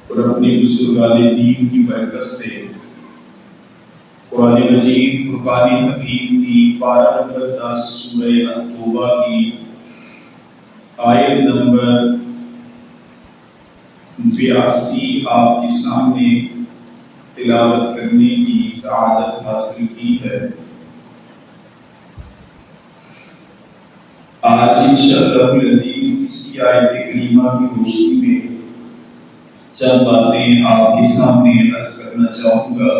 اور اپنے بزرگان دین کی برکت سے قرآن مجید فرقان حکیم کی پارہ نمبر 10 سورہ التوبہ کی آیت نمبر 82 آپ کے سامنے تلاوت کرنے کی سعادت حاصل کی ہے۔ آج انشاءاللہ العزیز اسی آیت کریمہ کی روشنی میں چند باتیں آپ کے سامنے عرض کرنا چاہوں گا۔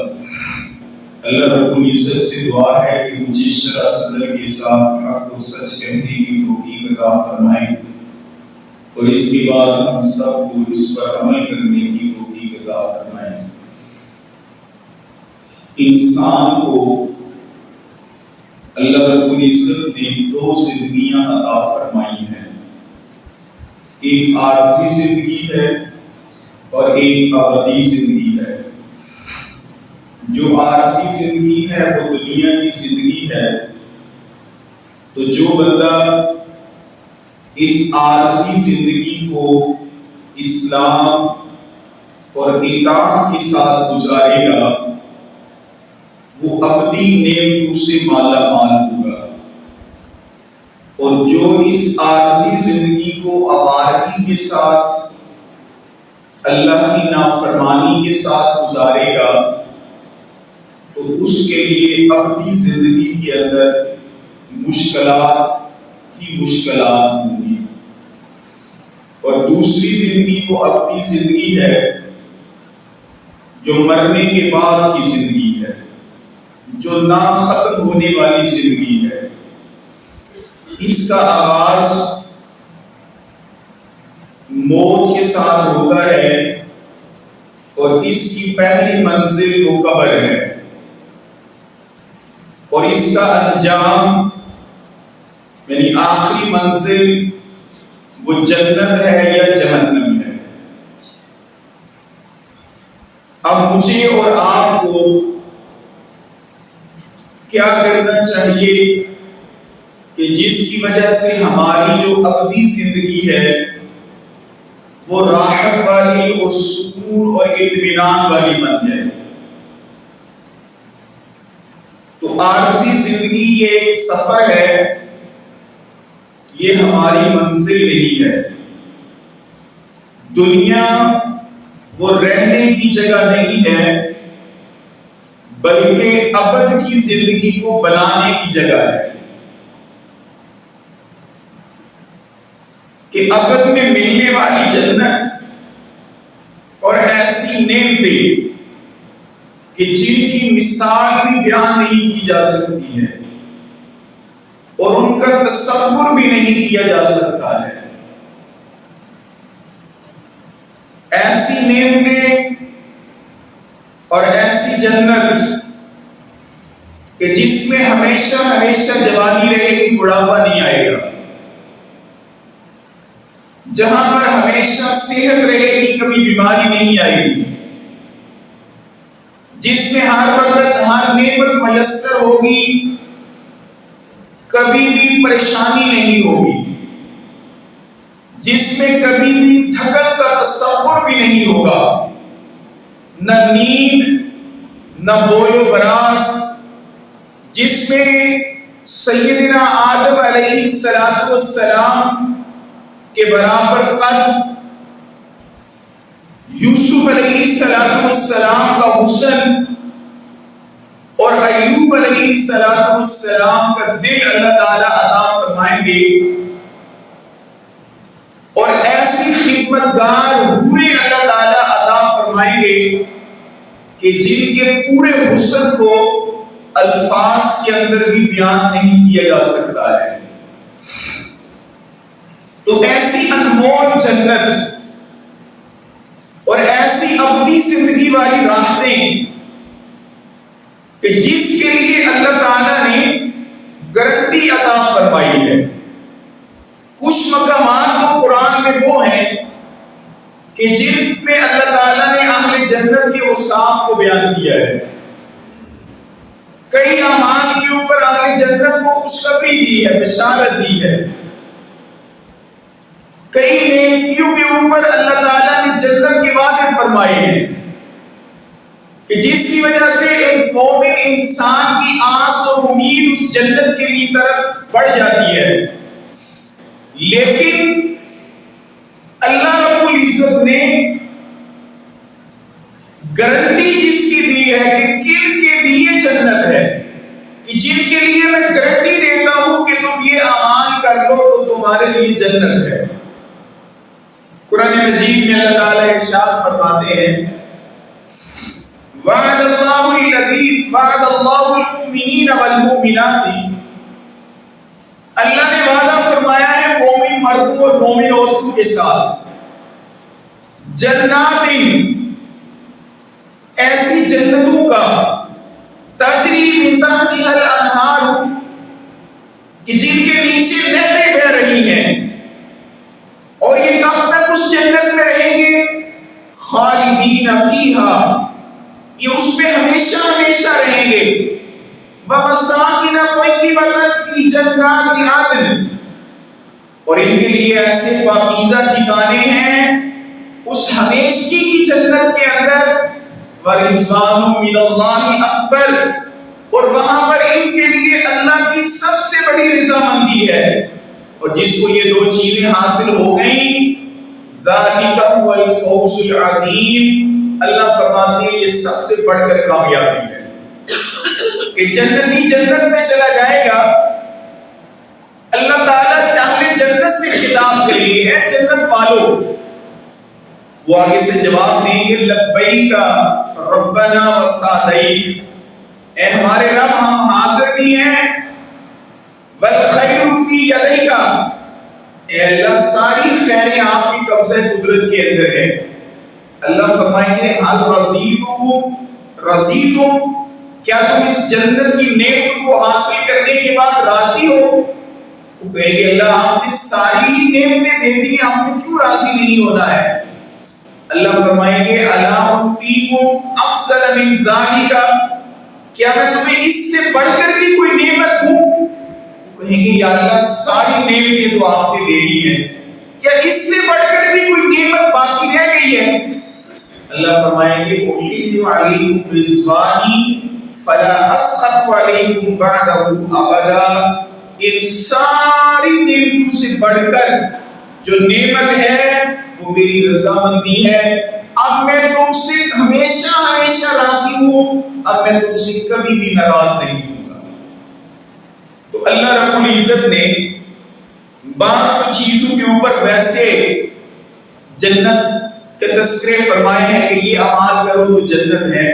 اللہ رب العزت سے دعا ہے کہ مجھے شرح صدر کے ساتھ حق و سچ کہنے کی توفیق عطا فرمائے اور اس کے بعد ہم سب کو اس پر عمل کرنے کی توفیق عطا فرمائے۔ انسان کو اللہ رب العزت نے 2 زندگیاں عطا فرمائی ہیں، ایک عارضی زندگی ہے اور ایک ابدی زندگی ہے۔ جو عارضی زندگی ہے وہ دنیا کی زندگی ہے، تو جو بندہ اس عارضی زندگی کو اسلام اور اطاعت کے ساتھ گزارے گا وہ ابدی نعمتوں سے مالا مال ہوگا، اور جو اس عارضی زندگی کو آوارگی کے ساتھ اللہ کی نافرمانی کے ساتھ گزارے گا تو اس کے لیے ابدی زندگی کے اندر مشکلات ہی مشکلات ہوں گی۔ اور دوسری زندگی وہ ابدی زندگی ہے جو مرنے کے بعد کی زندگی ہے، جو نہ ختم ہونے والی زندگی ہے۔ اس کا آغاز موت کے ساتھ ہوتا ہے اور اس کی پہلی منزل وہ قبر ہے، اور اس کا انجام یعنی آخری منزل وہ جنت ہے یا جہنم ہے۔ اب مجھے اور آپ کو کیا کرنا چاہیے کہ جس کی وجہ سے ہماری جو ابدی زندگی ہے وہ راحت والی اور سکون اور اطمینان والی بن جائے۔ تو عارضی زندگی یہ ایک سفر ہے، یہ ہماری منزل نہیں ہے۔ دنیا وہ رہنے کی جگہ نہیں ہے بلکہ ابد کی زندگی کو بنانے کی جگہ ہے، کہ ابد میں ملنے والی جنت اور ایسی نعمتیں کہ جن کی مثال بھی بیان نہیں کی جا سکتی ہے اور ان کا تصور بھی نہیں کیا جا سکتا ہے۔ ایسی نعمتیں اور ایسی جنت کہ جس میں ہمیشہ ہمیشہ جوانی رہے گی، بڑھاپا نہیں آئے گا، جہاں پر ہمیشہ صحت رہے گی، کبھی بیماری نہیں آئے گی، جس میں ہر وقت ہر نعمت میسر ہوگی، کبھی بھی پریشانی نہیں ہوگی، جس میں کبھی بھی تھکن کا تصور بھی نہیں ہوگا، نہ نیند نہ بول و براس، جس میں سیدنا آدم علیہ السلام کے برابر قد، یوسف علیہ السلام کا حسن اور ایوب علیہ السلام کا دل اللہ تعالیٰ عطا فرمائیں گے، اور ایسی خدمتگار حوریں اللہ تعالیٰ عطا فرمائیں گے کہ جن کے پورے حسن کو الفاظ کے اندر بھی بیان نہیں کیا جا سکتا ہے۔ تو ایسی انمول جنت اور ایسی ابدی زندگی والی راحتیں کہ جس کے لیے اللہ تعالیٰ نے گارنٹی عطا فرمائی ہے۔ کچھ مقامات تو قرآن میں وہ ہیں کہ جن میں اللہ تعالیٰ نے اہل جنت کے اوصاف کو بیان کیا ہے، کئی اعمال کے اوپر اہل جنت کو خوشخبری دی ہے، بشارت دی ہے، کئی نیکیوں کے اوپر اللہ تعالیٰ نے جنت کے وعدے فرمائے ہیں کہ جس کی وجہ سے ایک مومن انسان کی آس اور امید اس جنت کے لیے طرف بڑھ جاتی ہے. لیکن اللہ رب العزت نے گارنٹی جس کی دی ہے کہ کن کے لیے جنت ہے، کہ جن کے لیے میں گارنٹی دیتا ہوں کہ تم یہ اعمال کر لو تو تمہارے لیے جنت ہے. قرآن مجید میں اللہ تعالیٰ ارشاد فرماتے ہیں وعد اللہ المؤمنین والمؤمنات، اللہ نے وعدہ فرمایا ہے مومن مردوں اور مومن عورتوں کے ساتھ جنات، ایسی جنتوں کا تجری من تحتها الانہار، کہ جن کے نیچے نہریں بہ رہی ہیں، اور یہ کب تک اس جنت میں رہیں گے؟ خالدین فیہا، یہ اس پہ ہمیشہ ہمیشہ رہیں گے. وَمَسَاكِنَ طَيِّبَةً فِي جَنَّاتِ عَدْنٍ، اور ان کے لیے ایسے پاکیزہ ٹھکانے ہیں اس ہمیشگی کی جنت کے اندر. وَرِضْوَانٌ مِّنَ اللَّهِ أَكْبَرُ، اور وہاں پر ان کے لیے اللہ کی سب سے بڑی رضامندی ہے. اور جس کو یہ دو چیزیں حاصل ہو گئیں ذَلِكَ هُوَ الْفَوْزُ الْعَظِيمُ، اللہ فرماتے ہیں یہ سب سے بڑھ کر کامیابی ہے کہ جنتی جنت میں چلا جائے گا. اللہ تعالیٰ چاہے جنت سے خطاب کریں گے اے جنت والو، وہ آگے سے جواب دیں گے لبیک ربنا وسعدیک، اے ہمارے رب ہم حاضر بھی ہیں. والخیر فی یدیک، اے اللہ ساری خیریں آپ کی قبضہ قدرت کے اندر ہے. اللہ فرمائیں گے حل رضیتم، کیا تم اس جنت کی نعمت کو حاصل کرنے کے بعد راضی ہو؟ وہ کہیں گے اللہ آپ نے ساری نعمتیں دے دی، ہم نے کیوں راضی نہیں ہونا ہے؟ اللہ فرمائیں گے الا اعطیکم افضل من ذلک، کیا میں تمہیں اس سے بڑھ کر بھی کوئی نعمت دوں؟ وہ کہیں گے یا اللہ ساری نعمتیں تو آپ نے دے دی ہیں، کیا اس سے بڑھ کر بھی کوئی نعمت باقی رہ گئی ہے؟ اللہ فرمائیں گے احل علیکم رضوانی فلا اسخط علیکم بعدہ ابدا، ان ساری نعمتوں سے بڑھ کر جو نعمت ہے وہ میری رضامندی ہے. اب میں تم سے ہمیشہ ہمیشہ راضی ہوں، اب میں تم سے کبھی بھی ناراض نہیں ہوں گا. تو اللہ رب العزت نے بعض چیزوں کے اوپر ویسے جنت کے تذکرے فرمائے ہیں کہ یہ اعمال کرو تو جنت ہے،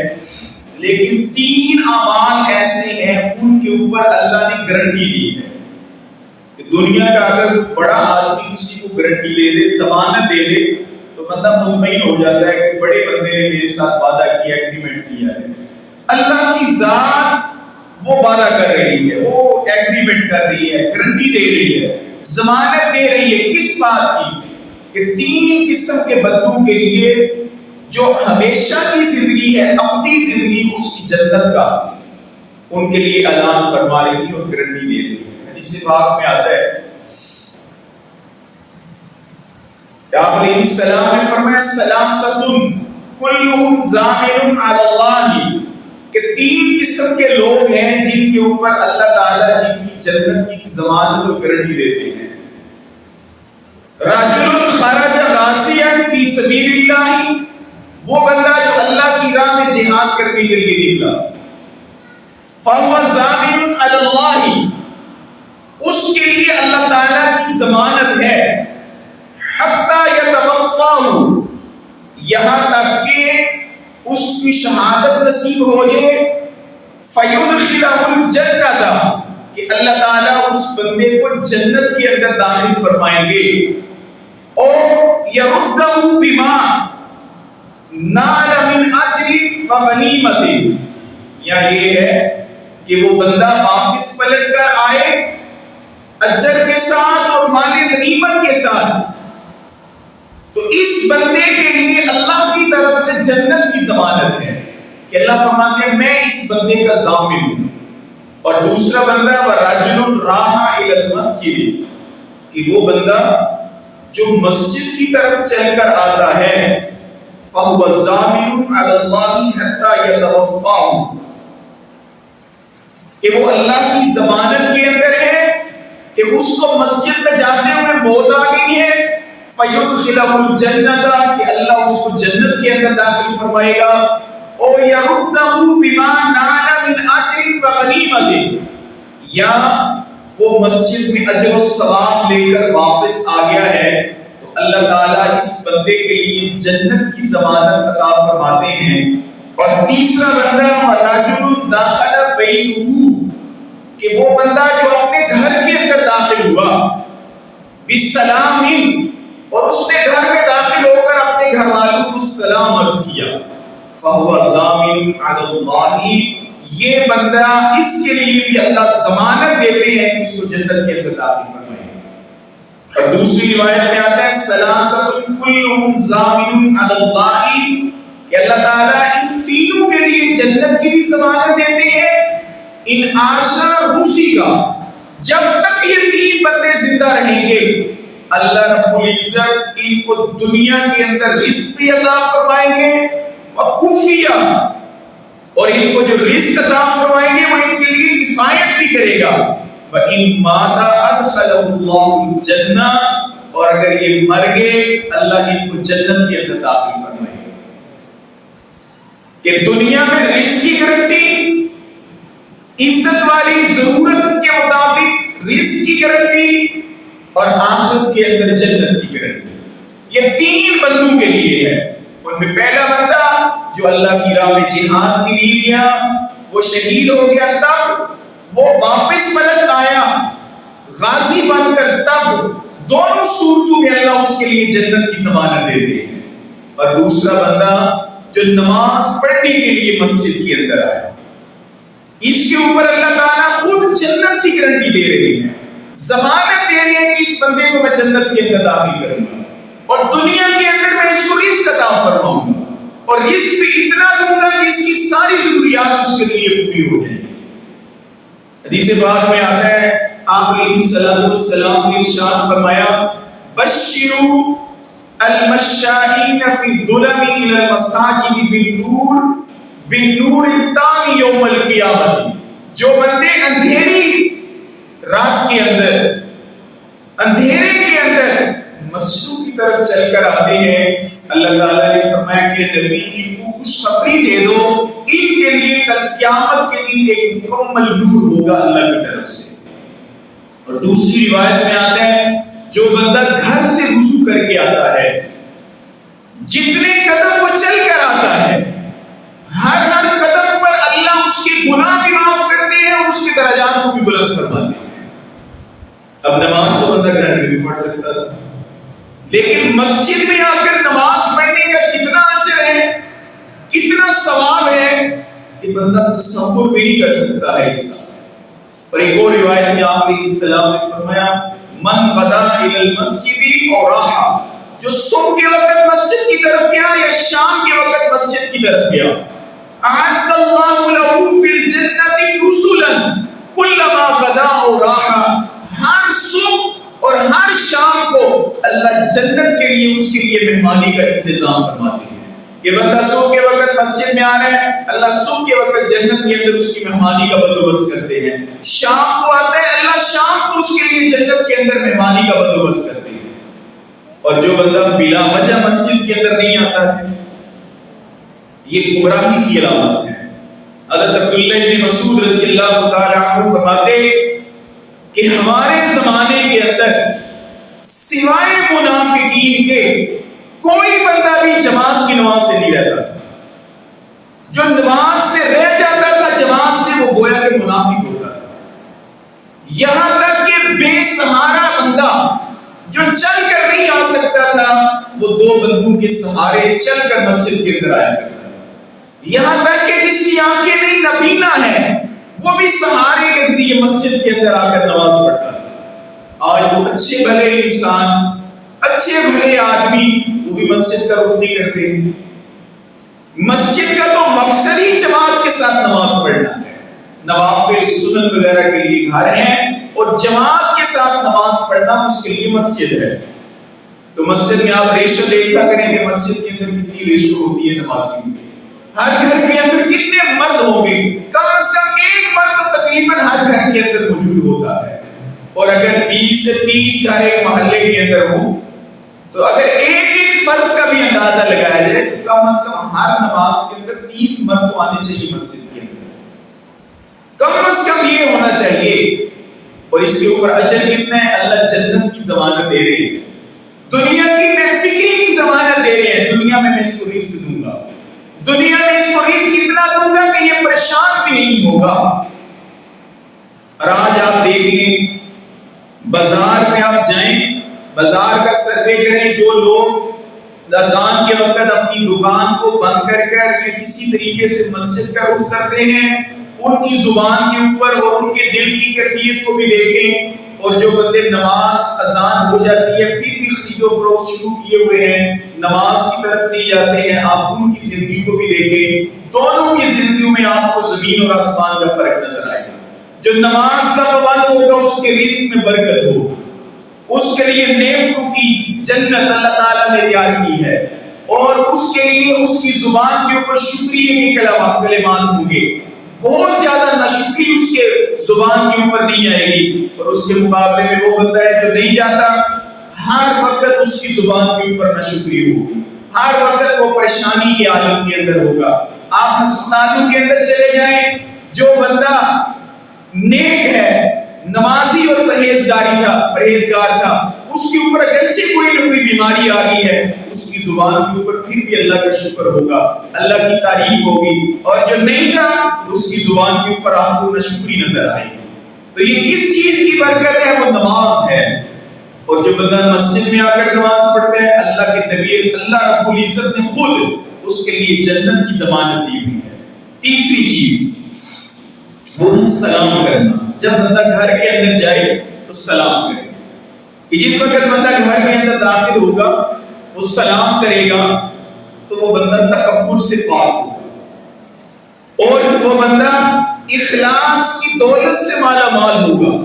لیکن 3 اعمال ایسے ہیں ان کے اوپر اللہ نے گارنٹی دی ہے کہ دنیا کا اگر بڑا آدمی کسی کو گارنٹی لے دے، ضمانت دے دے، تو بندہ مطمئن ہو جاتا ہے کہ بڑے بندے نے میرے ساتھ وعدہ کیا، ایگریمنٹ کیا ہے. اللہ کی ذات وہ وعدہ کر رہی ہے، وہ ایگریمنٹ کر رہی ہے، گارنٹی دے رہی ہے، ضمانت دے رہی ہے. کس بات کی؟ کہ 3 قسم کے بندوں کے لیے جو ہمیشہ کی زندگی ہے، اپنی زندگی اس کی جنت کا، ان کے لیے اعلان فرما رہی ہے اور گارنٹی دے رہی ہے. حدیث پاک میں آتا ہے کہ آپ علیہ السلام نے فرمایا ثلاثۃ کلھم ضامن علی اللہ، کہ 3 قسم کے لوگ ہیں جن کے اوپر اللہ تعالیٰ جن کی جنت کی ضمانت اور گارنٹی دیتے ہیں. رجل خرج غازیا فی سبیل اللہ، وہ بندہ جو اللہ کی راہ میں جہاد کرنے کے لیے نکلا. فهو ضامن علی اللہ، اس کے لیے اللہ تعالیٰ کی ضمانت ہے. حتی یتوفاہ، یہاں تک کہ اس کی شہادت نصیب ہو جائے. فیدخلہ الجنۃ، کہ اللہ تعالیٰ اس بندے کو جنت کے اندر داخل فرمائیں گے. اور یردہ بما نال من اجر و غنیمت، یا یہ ہے کہ وہ بندہ واپس پلٹ کر آئے اجر کے ساتھ اور مال غنیمت کے ساتھ. تو اس بندے کے لیے اللہ کی طرف سے جنت کی ضمانت ہے کہ اللہ فرماتے ہیں میں اس بندے کا ضامن ہوں. اور دوسرا بندہ وَرَجُلٌ رَاحَ إِلَى الْمَسْجِدِ، کہ وہ بندہ جو مسجد کی طرف چل کر آتا ہے. فَهُوَ فَهُوَ ضَامِنٌ عَلَى اللَّهِ حَتَّى يَتَوَفَّاهُ، کہ وہ اللہ کی ضمانت کے اندر ہے کہ اس کو مسجد میں جاتے ہوئے موت آ گئی ہے، فَيُدْخِلَهُ الْجَنَّةَ، کہ اللہ اس کو جنت کے اندر داخل فرمائے گا، اور يَرُدَّهُ بِمَا نَالَ مِنْ أَجْرٍ وَغَنِیمَةٍ، یا وہ مسجد میں اجر و ثواب لے کر واپس آ گیا ہے تو اللہ تعالیٰ اس بندے کے لیے جنت کی ضمانت عطا فرماتے ہیں۔ اور تیسرا بندہ وَرَجُلٌ دَخَلَ بَيْتَهُ، کہ وہ بندہ جو اپنے گھر کے اندر داخل ہوا بِالسَّلَامٍ، اور اس نے گھر میں داخل ہو کر اپنے گھر والوں کو سلام عرض کیا، فَهُوَ ضَامِنٌ عَلَى اللَّهِ، یہ بندہ اس کے لیے بھی اللہ ضمانت دیتے ہیں کہ اس کو جنت کے اندر داخل فرمائیں گے۔ اور دوسری روایت میں آتا ہے ثلاثۃ کلھم ضامن علی اللہ، کہ اللہ تعالیٰ ان تینوں کے لیے جنت کی بھی ضمانت دیتے ہیں، ان عاشا روسی کا، جب تک یہ تین بندے زندہ رہیں گے اللہ رب العزت ان کو دنیا کے اندر رزق بھی عطا فرمائیں گے، وقوفیہ، اور ان کو جو رزق عطا فرمائیں گے وہ ان کے لیے کفایت بھی کرے گا، وَإِن مَاتَ أَدْخَلَهُ اللَّهُ الْجَنَّةَ، اور اگر یہ مر گئے اللہ ان کو جنت کے اندر داخل فرمائے گا۔ کہ دنیا میں رزق کی گارنٹی، عزت والی ضرورت کے مطابق رزق کی گارنٹی، اور آخرت کے اندر جنت کی گارنٹی، یہ تین بندوں کے لیے ہے۔ ان میں پہلا بندہ جو اللہ کی راہ میں جہاد کے لیے گیا، وہ شہید ہو گیا، تب وہ واپس پلٹ آیا غازی بن کر، تب دونوں صورتوں میں اللہ اس کے لیے جنت کی ضمانت دیتے ہیں۔ اور دوسرا بندہ جو نماز پڑھنے کے لیے مسجد کے اندر آیا، اس کے اوپر اللہ تعالیٰ خود جنت کی گارنٹی دے رہے ہیں، ضمانت دے رہے ہیں کہ اس بندے کو میں جنت کے اندر داخل کروں گا، اور دنیا کے اندر میں اس کو رزق عطا فرماؤں گا، اور رزق بھی اتنا دوں گا کہ اس کی ساری ضروریات اس کے لیے پوری ہو جائیں۔ حدیث پاک میں آتا ہے آپ علیہ السلام نے ارشاد فرمایا بشروا المشائین فی الظلم الی المساجد بالنور التام یوم القیامت، جو بندے اندھیری رات کے اندر، اندھیرے کے اندر مسجدوں کی طرف چل کر آتے ہیں، اللہ تعالیٰ نے فرمایا کہ نبی کو خوشخبری دے دو، ان کے لیے کل قیامت کے دن ایک مکمل نور ہوگا اللہ کی طرف سے۔ اور دوسری روایت میں آتا ہے جو بندہ گھر سے وضو کر کے آتا ہے، جتنے قدم وہ چل کر آتا ہے، ہر قدم پر اللہ اس کے گناہ بھی معاف کرتے ہیں اور اس کے درجات کو بھی بلند فرماتے ہیں۔ اب نماز تو بندہ گھر میں بھی پڑھ سکتا تھا، لیکن مسجد میں آ کر نماز پڑھنے کا کتنا اجر ہے، کتنا ثواب ہے کہ بندہ تصور بھی نہیں کر سکتا ہے اس کا۔ اور ایک اور روایت میں آپ علیہ السلام نے فرمایا من غدا الی المسجد اور راحا، جو صبح کے وقت مسجد کی طرف گیا یا شام کے وقت مسجد کی طرف گیا، اعد اللہ له فی الجنۃ نزلا کلما غدا اور راحا، ہر صبح اور ہر شام کو اللہ جنت کے لیے اس کے لیے مہمانی کا انتظام فرماتے ہیں۔ یہ بندہ صبح کے وقت مسجد میں آ رہا ہے، اللہ صبح کے وقت جنت کے اندر اس کی مہمانی کا بندوبست کرتے ہیں، شام کو آتا ہے اللہ شام کو اس کے لیے جنت کے اندر مہمانی کا بندوبست کرتے ہیں۔ اور جو بندہ بلا وجہ مسجد کے اندر نہیں آتا ہے، یہ گمراہی کی علامت ہے۔ حضرت عبداللہ بن مسعود رضی اللہ تعالی عنہ فرماتے کہ ہمارے زمانے کے اندر سوائے منافقین کے کوئی بندہ بھی جماعت کی نماز سے نہیں رہتا تھا، جو نماز سے رہ جاتا تھا جماعت سے وہ گویا کہ منافق ہوتا تھا۔ یہاں تک کہ بے سہارا بندہ جو چل کر نہیں آ سکتا تھا وہ دو بندوں کے سہارے چل کر مسجد کے اندر آیا کرتا تھا۔ یہاں تک کہ جس کی آنکھیں نہیں نبینا ہے وہ بھی سہارے کے ذریعے مسجد کے اندر آ کر نماز پڑھتا تھا۔ آج وہ اچھے بھلے انسان، اچھے بھلے آدمی وہ بھی مسجد کا رخ نہیں کرتے ہیں۔ مسجد کا تو مقصد ہی جماعت کے ساتھ نماز پڑھنا ہے، نوافل سنن وغیرہ کے لیے گھر ہیں اور جماعت کے ساتھ نماز پڑھنا اس کے لیے مسجد ہے۔ تو مسجد میں آپ ریشو دیکھا کریں کہ مسجد کے اندر کتنی ریشو ہوتی ہے نمازیوں کی، ہر گھر کے اندر کتنے مرد ہوں گے، کم از کم ایک مرد تو تقریباً ہر گھر کے اندر موجود ہوتا ہے، اور اگر 20 سے 30 گھر ایک محلے کے اندر ہوں تو اگر ایک فرد کا بھی اندازہ لگایا جائے تو کم از کم ہر نماز کے اندر 30 مرد تو آنے چاہیے مسجد کے اندر، کم از کم یہ ہونا چاہیے، اور اس کے اوپر اجر کتنا ہے؟ اللہ جنت کی ضمانت دے رہے ہیں، دنیا کی بے فکری کی ضمانت دے رہے ہیں، دنیا میں اس کو رزق دوں گا، دنیا میں اس کو رزق اتنا دوں گا کہ یہ پریشان بھی نہیں ہوگا۔ اور آج آپ دیکھیں بازار میں آپ جائیں، بازار کا سروے کریں، جو لوگ اذان کے وقت اپنی دکان کو بند کر کر یا کسی طریقے سے مسجد کا رخ کرتے ہیں، ان کی زبان کے اوپر اور ان کے دل کی کیفیت کو بھی دیکھیں، اور جو بندے نماز اذان ہو جاتی ہے پھر بھی خرید و فروخت شروع کیے ہوئے ہیں، نماز کی طرف نہیں جاتے ہیں، آپ ان کی زندگی کو بھی دیکھیں، دونوں کی زندگیوں میں آپ کو زمین اور آسمان کا فرق نظر آئے گا۔ جو نماز کا پابند ہوگا اس کے رزق میں برکت ہوگی، اس کے لیے نعمتوں کی جنت اللہ تعالیٰ نے تیار کی ہے، اور اس کے لیے اس کی زبان کے اوپر شکریہ کے کلمات ہوں گے، بہت زیادہ ناشکری اس کے زبان کے اوپر نہیں آئے گی، اور اس کے مقابلے میں وہ بندہ ہے جو نہیں جاتا، ہر وقت اس کی زبان کے اوپر ناشکری ہوگی، ہر وقت وہ پریشانی کے عالم کے اندر ہوگا۔ آپ ہسپتالوں کے اندر چلے جائیں، جو بندہ نیک ہے، نمازی اور پرہیزگار تھا، اس کے اوپر اگرچہ کوئی نہ کوئی بیماری آ گئی ہے، اس کی زبان کے اوپر پھر بھی اللہ کا شکر ہوگا، اللہ کی تعریف ہوگی، اور جو نہیں تھا اس کی زبان کے اوپر آپ کو ناشکری نظر آئے گی۔ تو یہ کس چیز کی برکت ہے؟ وہ نماز ہے، اور جو بندہ مسجد میں آ کر نماز پڑھتا ہے، اللہ کے نبی اللہ رب العزت نے خود اس کے لیے جنت کی ضمانت دی ہوئی ہے۔ تیسری چیز وہ ہے سلام کرنا، جب بندہ گھر کے اندر جائے تو سلام کرے، کہ جس وقت بندہ گھر کے اندر داخل ہوگا وہ سلام کرے گا تو وہ بندہ تکبر سے پاک ہوگا، اور وہ بندہ اخلاص کی دولت سے مالا مال ہوگا،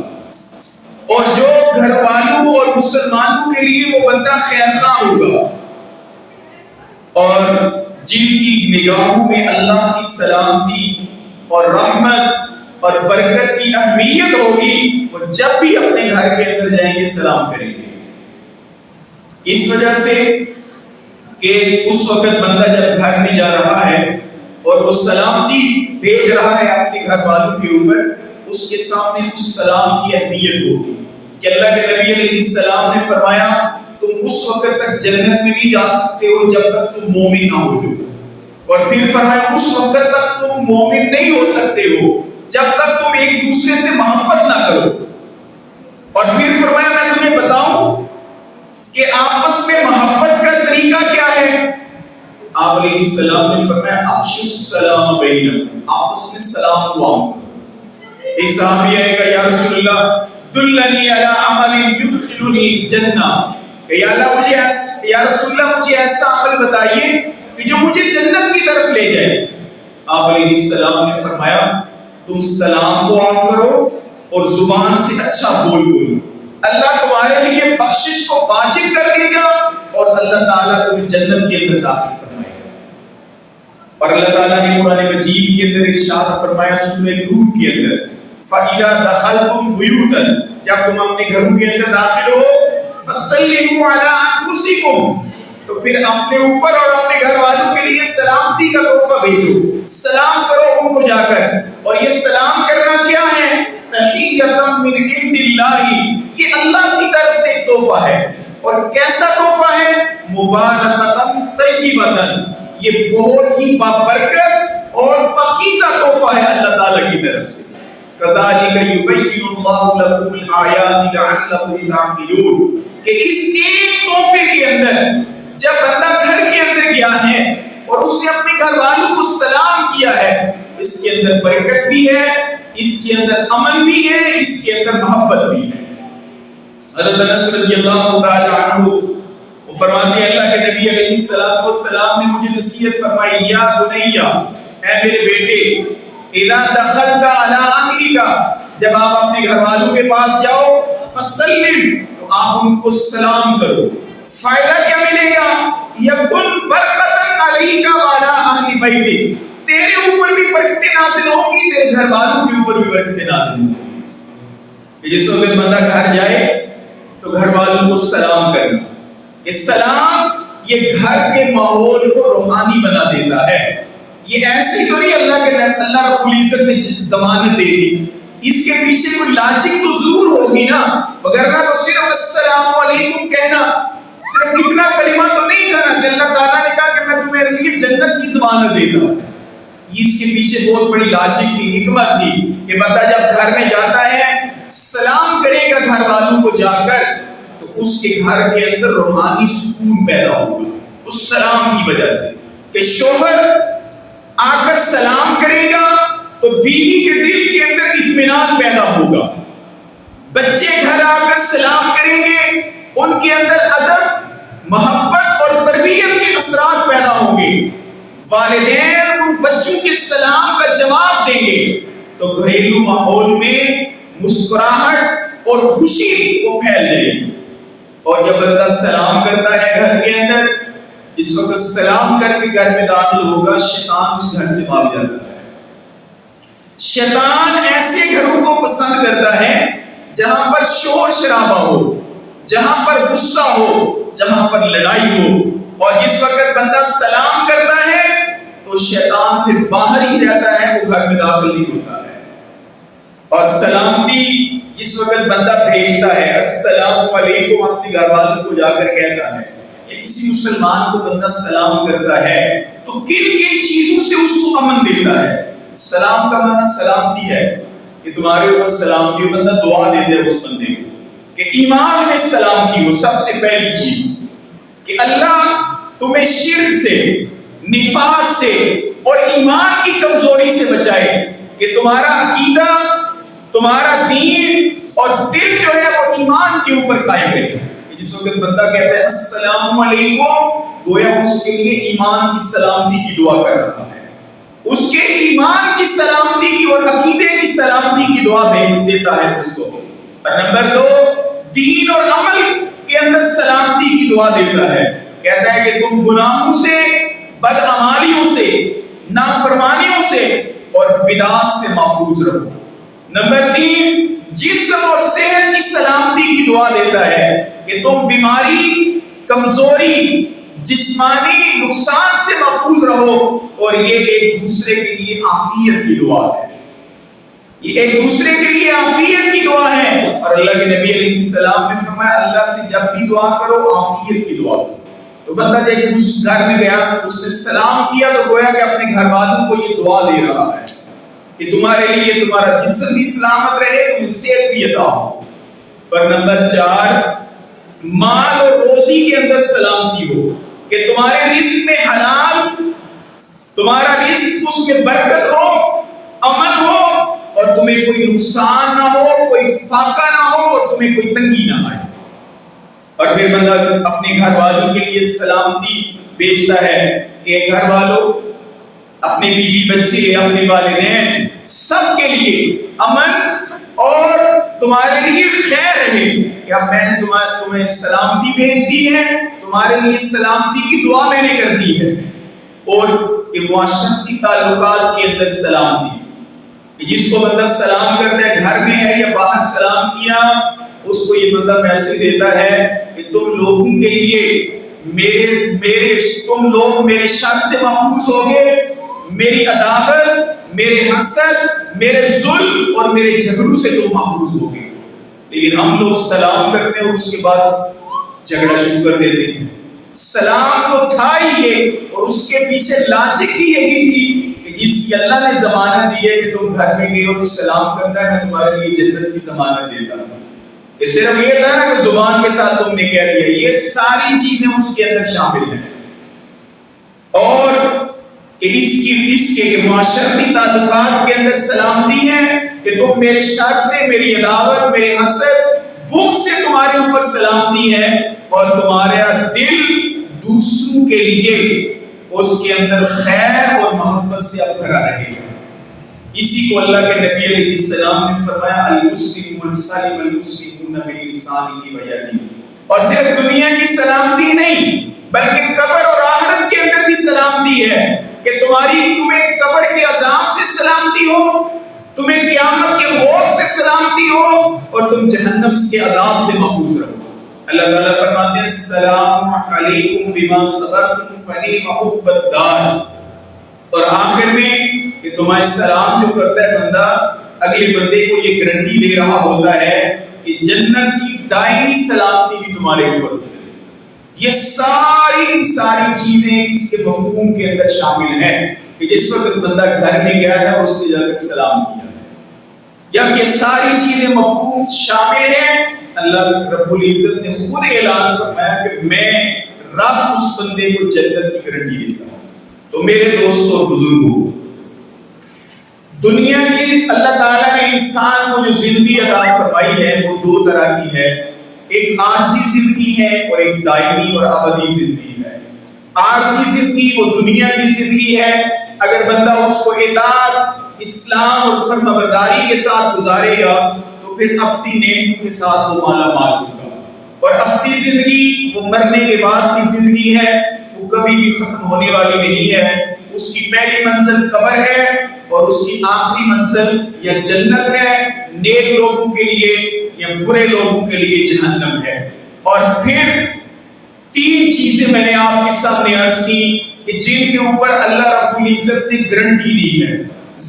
اور جو گھر والوں اور مسلمانوں کے لیے وہ بندہ خیر خواہ ہوگا، اور جن کی نگاہوں میں اللہ کی سلامتی اور رحمت اور برکت کی اہمیت ہوگی، وہ جب بھی اپنے گھر کے اندر جائیں گے سلام کریں گے۔ اس وجہ سے کہ اس وقت بندہ جب گھر میں جا رہا ہے اور وہ سلامتی بھیج رہا ہے اپنے گھر والوں کے اوپر، اس کے سامنے اس سلام کی اہمیت ہوگی، کہ اللہ کے نبی علیہ السلام نے فرمایا تم اس وقت تک جنت میں نہیں جا سکتے ہو جب تک تم مومن نہ ہو جاؤ، اور پھر فرمایا اس وقت تک تم مومن نہیں ہو سکتے ہو جب تک تم ایک دوسرے سے محبت نہ کرو، اور پھر فرمایا میں تمہیں بتاؤں کہ آپس میں محبت کا طریقہ کیا ہے؟ آپ علیہ السلام نے فرمایا افشوا السلام بینکم، آپس میں سلام کو عام کرو۔ ایک صحابی آئے گا یا رسول اللہ دلنی علی عمل یدخلنی الجنہ، کہ یا رسول اللہ مجھے ایسا عمل بتائیے کہ جو مجھے جنت کی طرف لے جائے۔ آپ علیہ السلام نے فرمایا تم سلام کو عام کرو اور زبان سے اچھا بول بولو، اللہ تمہارے لیے بخشش کو واجب کر دے گا، اور اللہ تعالیٰ تمہیں جنت کے اندر داخل فرمائے گا۔ اور اللہ تعالیٰ نے قرآن مجید کے اندر ارشاد فرمایا سورہ نور کے اندر فَإِذَا دَخَلْتُمْ بُيُوتًا، جب تم اپنے گھروں کے اندر داخل ہو فَسَلِّمُوا عَلَىٰ أَنفُسِكُمْ، تو پھر اپنے اوپر اور اپنے گھر والوں کے لیے سلامتی کا تحفہ بھیجو، سلام کرو ان کو جا کر، اور یہ سلام کرنا کیا ہے؟ تحیۃ من عند اللہ، یہ اللہ کی طرف سے ایک تحفہ ہے، اور کیسا تحفہ ہے؟ مبارکۃ طیبۃ، یہ بہت ہی بابرکت اور پاکیزہ تحفہ ہے اللہ تعالیٰ کی طرف سے۔ کذالک یبین اللہ لکم الآیات لعلکم تعقلون، کہ اس ایک تحفے کے اندر جب بندہ گھر کے اندر گیا ہے اور اس نے اپنے گھر والوں کو سلام کیا ہے، اس کے اندر برکت بھی ہے، اس کے اندر امن بھی ہے، اس کے اندر محبت بھی ہے۔ حضرت انس رضی اللہ تعالی عنہ وہ فرماتے ہیں اللہ کے نبی علیہ السلام نے مجھے نصیحت فرمائی یا بنیا، اے میرے بیٹے، اذا دخلت علی اہلک، جب آپ اپنے گھر والوں کے پاس جاؤ فسلم، تو آپ ان کو سلام کرو، فائدہ کیا ملے گا؟ یکن برکتن علیک وعلی اہل بیتک، تیرے اوپر بھی برکتیں نازل ہوں گی، تیرے گھر والوں کے اوپر بھی برکتیں نازل ہوں گی۔ جس وقت بندہ گھر جائے تو گھر والوں کو سلام کرنا، یہ سلام یہ گھر کے ماحول کو روحانی بنا دیتا ہے۔ یہ ایسی تو نہیں اللہ رب العزت نے ضمانت دے دی، اس کے پیچھے کوئی لاجک تو ضرور ہوگی نا، وگرنہ تو صرف السلام علیکم کہنا، صرف اتنا کلمہ تو نہیں کہنا کہ اللہ تعالیٰ نے کہا کہ میں تمہارے لیے جنت کی ضمانت دیتا ہوں۔ اس کے پیچھے بہت بڑی لاجک تھی، حکمت تھی کہ بندہ جب گھر میں جاتا ہے سلام کرے گا گھر والوں کو جا کر، تو اس کے گھر کے اندر روحانی سکون پیدا ہوگا اس سلام کی وجہ سے، کہ شوہر آ کر سلام کرے گا تو بیوی کے دل کے اندر اطمینان پیدا ہوگا، بچے گھر آ کر سلام کریں گے، ان کے اندر ادب، محبت اور تربیت کے اثرات پیدا ہوں گے، والدین ان بچوں کے سلام کا جواب دیں گے تو گھریلو ماحول میں مسکراہٹ اور خوشی کو پھیل جائے گی۔ اور جب بندہ سلام کرتا ہے گھر کے اندر، اس وقت سلام کر کے گھر میں داخل ہوگا، شیطان اس گھر سے بھاگ جاتا ہے۔ شیطان ایسے گھروں کو پسند کرتا ہے جہاں پر شور شرابہ ہو، جہاں پر غصہ ہو، جہاں پر لڑائی ہو، اور جس وقت بندہ سلام کرتا ہے تو شیطان پھر باہر ہی رہتا ہے، وہ گھر میں داخل نہیں ہوتا ہے۔ اور سلامتی جس وقت بندہ بھیجتا ہے السلام علیکم، اپنے گھر والوں کو جا کر کہتا ہے، یا کسی مسلمان کو بندہ سلام کرتا ہے تو کن کن چیزوں سے اس کو امن دیتا ہے؟ سلام کا معنی سلامتی ہے کہ تمہارے اوپر سلامتی ہو، بندہ دعا دیتا ہے اس بندے کو کہ ایمان میں سلامتی ہو۔ سب سے پہلی چیز کہ اللہ تمہیں شرک سے، نفاق سے اور ایمان کی کمزوری سے بچائے، کہ تمہارا عقیدہ، تمہارا دین اور دل جو ہے وہ ایمان کے اوپر قائم رہے۔ جس وقت بندہ کہتا ہے السلام علیکم، گویا اس کے لیے ایمان کی سلامتی کی دعا کر رہا ہے، اس کے ایمان کی سلامتی کی اور عقیدے کی سلامتی کی دعا دیتا ہے اس کو۔ اور نمبر 2، دین اور عمل کے اندر سلامتی کی دعا دیتا ہے، کہتا ہے کہ تم گناہوں سے، بدعمالیوں سے، نافرمانیوں سے اور بدعات سے محفوظ رہو۔ نمبر 3، جسم اور صحت کی سلامتی کی دعا دیتا ہے کہ تم بیماری، کمزوری، جسمانی نقصان سے محفوظ رہو، اور یہ ایک دوسرے کے لیے عافیت کی دعا ہے، یہ ایک دوسرے کے لیے عافیت کی دعا ہے۔ اور اللہ کے نبی علیہ السلام نے فرمایا اللہ سے جب بھی دعا کرو عافیت کی دعا کرو۔ تو بندہ جب اس گھر میں گیا، اس نے سلام کیا تو گویا کہ اپنے گھر والوں کو یہ دعا دے رہا ہے کہ تمہارے لیے تمہارا جسم بھی سلامت رہے، تمہیں صحت بھی عطا ہو۔ اور نمبر 4، مال اور روزی کے اندر سلامتی ہو، کہ تمہارے رزق میں حلال، تمہارا رزق اس میں برکت ہو، امن ہو، اور تمہیں کوئی نقصان نہ ہو، کوئی فاقہ نہ ہو، اور تمہیں کوئی تنگی نہ آئے۔ اور پھر بندہ اپنے گھر والوں کے لیے سلامتی بھیجتا ہے کہ گھر والوں، اپنے بیوی بچے، اپنے والدین، سب کے لیے امن اور تمہارے لیے خیر رہے، کہ اب میں نے تمہیں سلامتی بھیج دی ہے، تمہارے لیے سلامتی کی دعا میں نے کر دی ہے۔ اور کہ معاشرتی تعلقات کے اندر سلامتی، جس کو بندہ سلام کرتا ہے گھر میں ہے یا باہر سلام کیا، اس کو یہ بندہ میسج دیتا ہے کہ تم لوگوں کے لیے تم لوگ میرے شر سے محفوظ ہوگے، میری عداوت، میرے حسد، میرے ظلم اور میرے جھگڑوں سے تم محفوظ ہوگے۔ لیکن ہم لوگ سلام کرتے ہیں اور اس کے بعد جھگڑا شروع کر دیتے ہیں۔ سلام تو تھا ہی یہ، اور اس کے پیچھے لاجک ہی یہی تھی کہ جس کی اللہ نے ضمانت دی ہے کہ تم گھر میں گئے ہو تو سلام کرنا ہے، میں تمہارے لیے جنت کی ضمانت دیتا ہوں۔ یہ صرف یہ تھا نا کہ زبان کے ساتھ تم نے کہہ دیا، یہ ساری چیزیں اس کے اندر شامل ہیں۔ اور کہ اس کے معاشرتی تعلقات کے اندر سلامتی ہے کہ تم میرے شر سے، میری عداوت، میرے حسد، بغض سے تمہارے اوپر سلامتی ہے، اور تمہارا دل دوسروں کے لیے اس کے اندر خیر اور محبت سے اب بھرا رہے گا۔ اسی کو اللہ کے نبی علیہ السلام نے فرمایا المسلم من سلم المسلمون من لسانه ویدیہ، اور صرف دنیا کی سلامتی نہیں بلکہ قبر اور آخرت کے اندر بھی سلامتی ہے کہ تمہیں قبر کے عذاب سے سلامتی ہو، تمہیں قیامت کے خوف سے سلامتی ہو، اور تم جہنم کے عذاب سے محفوظ رہو۔ اللہ تعالیٰ فرماتے ہیں السلام علیکم بما صبرتم فنعم عقبی الدار، اور آخر میں کہ تمہارے سلام جو کرتا ہے بندہ اگلے بندے کو یہ گارنٹی دے رہا ہوتا ہے کہ جنت کی دائمی سلامتی بھی تمہارے اوپر ہوتی ہے۔ یہ ساری چیزیں اس کے مفہوم کے اندر شامل ہیں کہ جس وقت بندہ گھر میں گیا ہے اور اس نے جا کر سلام کیا ہے، جب یہ ساری چیزیں مفہوم شامل ہیں، اللہ رب العزت نے خود اعلان فرمایا کہ میں رب اس بندے کو جنت کی گارنٹی دیتا ہوں۔ تو میرے دوستوں اور بزرگوں، دنیا کی اللہ تعالیٰ نے انسان کو جو زندگی عطا فرمائی ہے وہ دو طرح کی ہے، ایک عارضی زندگی ہے اور ایک دائمی اور ابدی زندگی ہے۔ عارضی زندگی وہ دنیا کی زندگی ہے، اگر بندہ اس کو اطاعت اسلام اور فرمانبرداری کے ساتھ گزارے گا تو پھر اپنی نعمتوں کے ساتھ وہ مالا مال ہوگا، اور اپنی زندگی وہ مرنے کے بعد کی زندگی ہے، وہ کبھی بھی ختم ہونے والی نہیں ہے۔ اس کی پہلی منزل قبر ہے اور اس کی آخری منزل یا جنت ہے نیک لوگوں کے لیے یا برے لوگوں کے لیے جہنم ہے۔ اور پھر تین چیزیں میں نے آپ کے سامنے عرض کی کہ جن کے اوپر اللہ رب العزت نے گارنٹی دی ہے،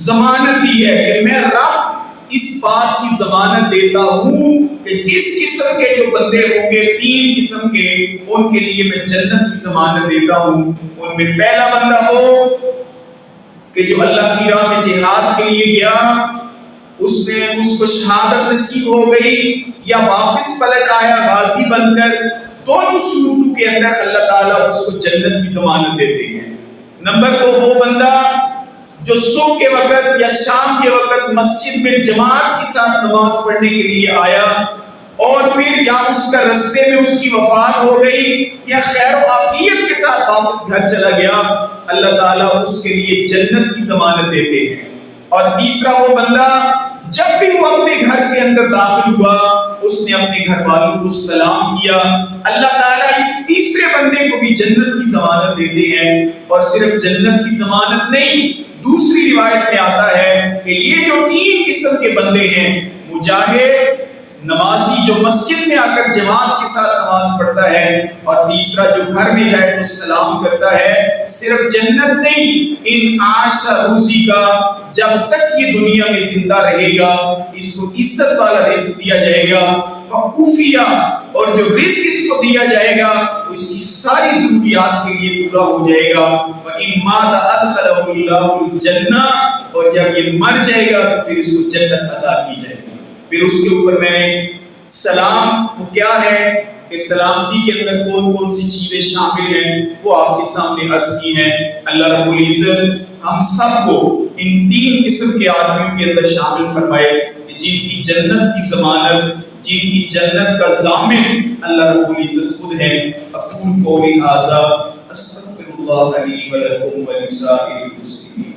ضمانت دی ہے کہ میں رب اس بات کی ضمانت دیتا ہوں کہ اس قسم کے جو بندے ہوں گے، تین قسم کے، ان کے لیے میں جنت کی ضمانت دیتا ہوں۔ ان میں پہلا بندہ ہو کہ جو اللہ کی راہ میں جہاد کے لیے گیا، اس کو شہادت نصیب ہو گئی، یا واپس پلٹ آیا غازی بن کر، دونوں صورتوں کے اندر اللہ تعالیٰ اس کو جنت کی ضمانت دیتے ہیں۔ نمبر دو، وہ بندہ جو صبح کے وقت یا شام کے وقت مسجد میں جماعت کے ساتھ نماز پڑھنے کے لیے آیا، اور پھر یا اس کا رستے میں اس کی وفات ہو گئی یا خیر و عافیت کے ساتھ واپس گھر چلا گیا، اللہ تعالیٰ اس کے لیے جنت کی ضمانت دیتے ہیں۔ اور تیسرا وہ بندہ جب بھی وہ اپنے گھر کے اندر داخل ہوا، اس نے اپنے گھر والوں کو سلام کیا، اللہ تعالیٰ اس تیسرے بندے کو بھی جنت کی ضمانت دیتے ہیں۔ اور صرف جنت کی ضمانت نہیں، دوسری روایت میں آتا ہے کہ یہ جو تین قسم کے بندے ہیں، مجاہد، نمازی جو مسجد میں آ کر جماعت کے ساتھ نماز پڑھتا ہے، اور تیسرا جو گھر میں جائے تو سلام کرتا ہے، صرف جنت نہیں، ان عاش روزی کا، جب تک یہ دنیا میں زندہ رہے گا اس کو عزت والا رزق دیا جائے گا، وقوفیہ، اور جو رزق اس کو دیا جائے گا اس کی ساری ضروریات کے لیے پورا ہو جائے گا۔ وَإِن مَاتَ أَدْخَلَهُ اللَّهُ الْجَنَّةَ، اور جب یہ مر جائے گا تو پھر اس کو جنت عطا کی جائے گی۔ پھر اس کے اوپر میں نے سلام وہ کیا ہے کہ سلامتی کے اندر کون کون سی چیزیں شامل ہیں وہ آپ کے سامنے عرض کی ہیں۔ اللہ رب العزت ہم سب کو ان تین قسم کے آدمیوں کے اندر شامل فرمائے کہ جن کی جنت کی ضمانت، جن کی جنت کا ضامن اللہ رب العزت خود ہے۔ اقول قولی ھذا استغفر اللہ لی ولکم ولسائر المسلمین۔